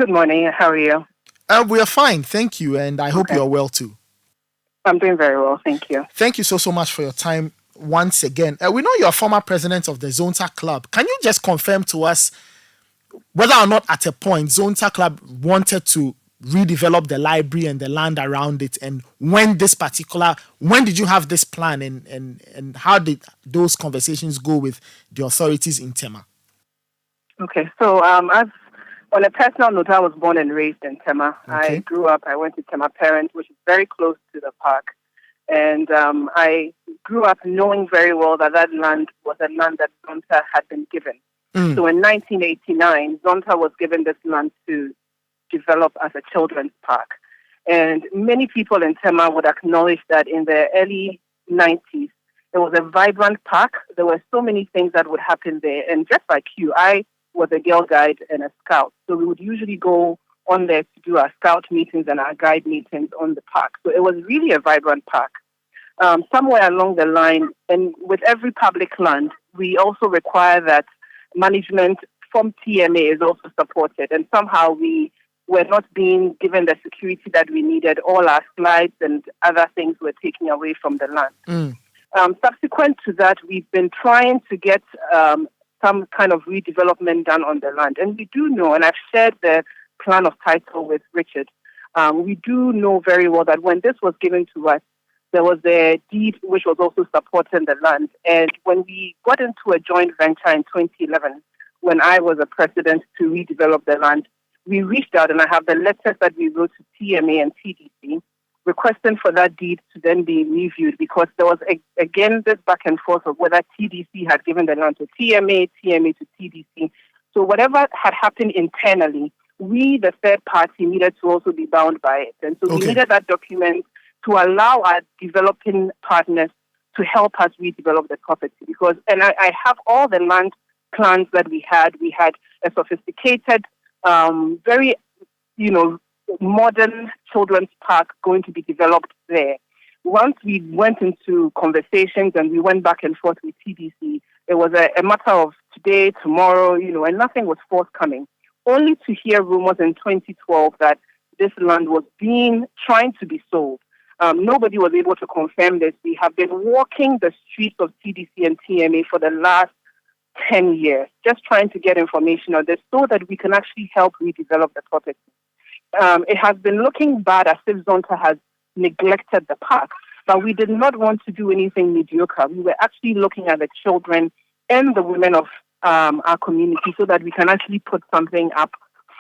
Good morning. How are you? We are fine, thank you, and I hope Okay. you're well too. I'm doing very well. Thank you. Thank you so much for your time once again. We know you're a former president of the Zonta Club. Can you just confirm to us whether or not at a point Zonta Club wanted to redevelop the library and the land around it, and when did you have this plan, and how did those conversations go with the authorities in Tema? Okay. So, as on a personal note, I was born and raised in Tema. I Okay. grew up. I went to Tema Parent, which is very close to the park, and I grew up knowing very well that that land was a land that Zonta had been given. Mm, So, in 1989, Zonta was given this land to develop as a children's park, and many people in Tema would acknowledge that in the early 90s. It was a vibrant park. There were so many things that would happen there. And just like you, I was a girl guide and a scout. So we would usually go on there to do our scout meetings and our guide meetings on the park. So it was really a vibrant park. Somewhere along the line, and with every public land, we also require that management from TMA is also supported. And somehow we were not being given the security that we needed. All our slides and other things were taken away from the land. mm, Subsequent to that, we've been trying to get some kind of redevelopment done on the land. And we do know, and I've shared the plan of title with Richard, we do know very well that when this was given to us, there was a deed which was also supporting the land. And when we got into a joint venture in 2011, when I was a president to redevelop the land, we reached out, and I have the letters that we wrote to TMA and TDC requesting for that deed to then be reviewed, because there was, again, this back and forth of whether TDC had given the land to TMA, TMA to TDC. So whatever had happened internally, we, the third party, needed to also be bound by it. And so we okay. needed that document to allow our developing partners to help us redevelop the property. Because, and I have all the land plans that we had. We had a sophisticated, very, modern children's park going to be developed there. Once we went into conversations and we went back and forth with TDC, it was a matter of today, tomorrow, and nothing was forthcoming. Only to hear rumors in 2012 that this land was trying to be sold. Nobody was able to confirm this. We have been walking the streets of TDC and TMA for the last 10 years, just trying to get information on this so that we can actually help redevelop the property. It has been looking bad as if Zonta has neglected the park, but we did not want to do anything mediocre. We were actually looking at the children and the women of our community so that we can actually put something up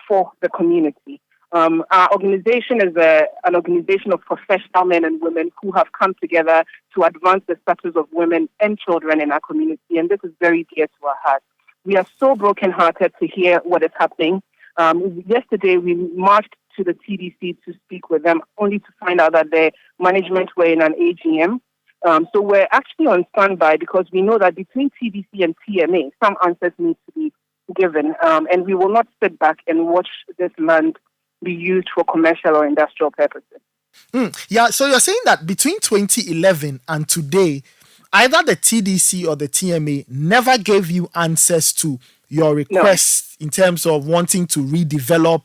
for the community. Our organization is an organization of professional men and women who have come together to advance the status of women and children in our community, and this is very dear to our hearts. We are so brokenhearted to hear what is happening. Yesterday, we marched to the TDC to speak with them, only to find out that their management were in an AGM. So we're actually on standby because we know that between TDC and TMA, some answers need to be given, and we will not sit back and watch this land be used for commercial or industrial purposes. Yeah, so you're saying that between 2011 and today, either the TDC or the TMA never gave you answers to your request in terms of wanting to redevelop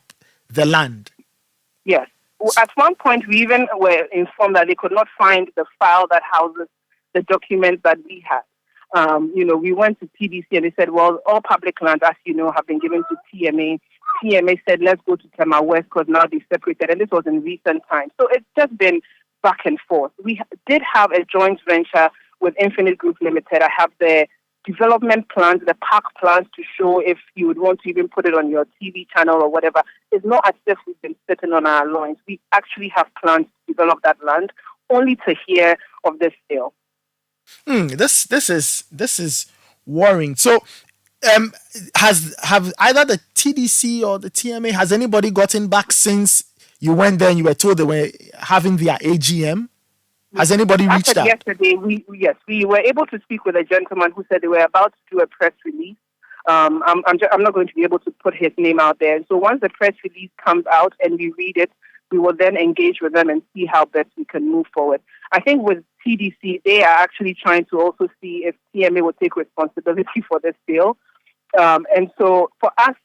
the land. Yes. At one point, we even were informed that they could not find the file that houses the documents that we had. We went to TDC and they said, well, all public lands, as you know, have been given to TMA. TMA said, let's go to Tema West because now they're separated. And this was in recent times. So it's just been back and forth. We did have a joint venture with Infinite Group Limited. I have the development plans, the park plans to show if you would want to even put it on your TV channel or whatever. It's not as if we've been sitting on our loins. We actually have plans to develop that land, only to hear of this sale. This is worrying. So, have either the TDC or the TMA, has anybody gotten back since you went there and you were told they were having their AGM? Has anybody reached out? Yesterday, we were able to speak with a gentleman who said they were about to do a press release. I'm not going to be able to put his name out there. So once the press release comes out and we read it, we will then engage with them and see how best we can move forward. I think with TDC, they are actually trying to also see if TMA will take responsibility for this deal. And so for us,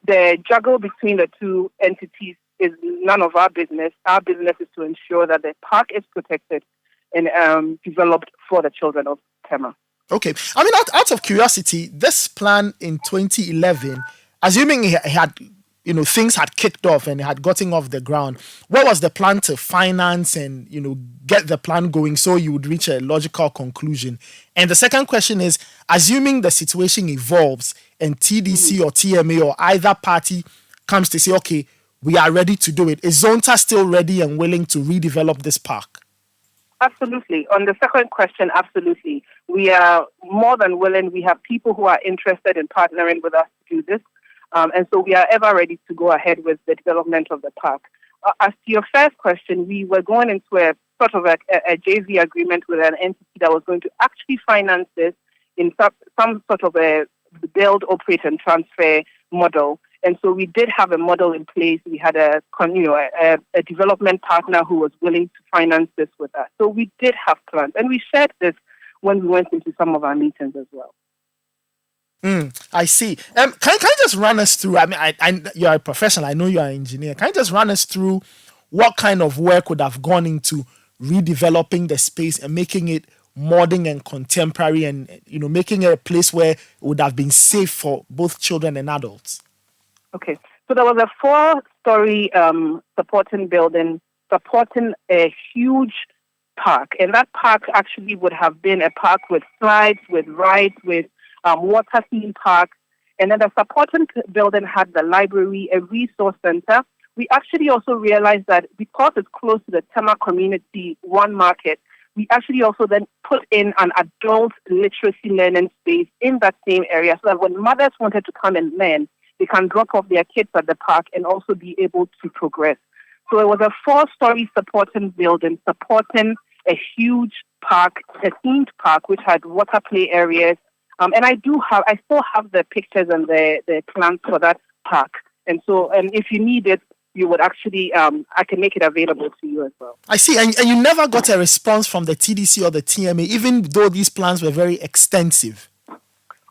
the juggle between the two entities is none of our business. Our business is to ensure that the park is protected and developed for the children of Tema. Okay. I mean, out of curiosity, this plan in 2011, assuming he had, things had kicked off and had gotten off the ground, what was the plan to finance and, get the plan going so you would reach a logical conclusion? And the second question is, assuming the situation evolves and TDC or TMA or either party comes to say, okay, we are ready to do it, is Zonta still ready and willing to redevelop this park? Absolutely. On the second question, absolutely. We are more than willing. We have people who are interested in partnering with us to do this. And so we are ever ready to go ahead with the development of the park. As to your first question, we were going into a sort of a JV agreement with an entity that was going to actually finance this in some sort of a build, operate, and transfer model. And so we did have a model in place. We had a development partner who was willing to finance this with us. So we did have plans. And we shared this when we went into some of our meetings as well. I see. Can you just run us through? I mean, you're a professional. I know you're an engineer. Can you just run us through what kind of work would have gone into redeveloping the space and making it modern and contemporary and, making it a place where it would have been safe for both children and adults? Okay. So there was a 4-story supporting building supporting a huge park. And that park actually would have been a park with slides, with rides, with water theme park. And then the supporting building had the library, a resource center. We actually also realized that because it's close to the Tema Community One Market, we actually also then put in an adult literacy learning space in that same area so that when mothers wanted to come and learn, they can drop off their kids at the park and also be able to progress. So it was a 4-story supporting building, supporting a huge park, a themed park, which had water play areas. And I still have the pictures and the plans for that park. And so, if you need it, you would actually, I can make it available to you as well. I see. And you never got a response from the TDC or the TMA, even though these plans were very extensive.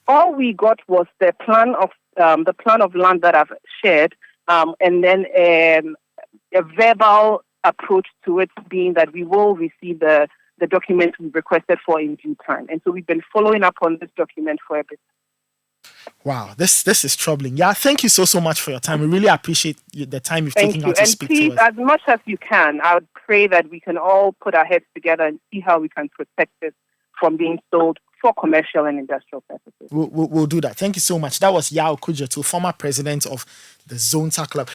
All we got was the plan of land that I've shared, and then a verbal approach to it being that we will receive the document we requested for in due time. And so we've been following up on this document for a bit. Wow, this is troubling. Yeah, thank you so much for your time. We really appreciate the time you've taken out to speak to us. And please, as much as you can, I would pray that we can all put our heads together and see how we can protect this from being sold for commercial and industrial purposes. We'll do that. Thank you so much. That was Okudzeto, former president of the Zonta Club.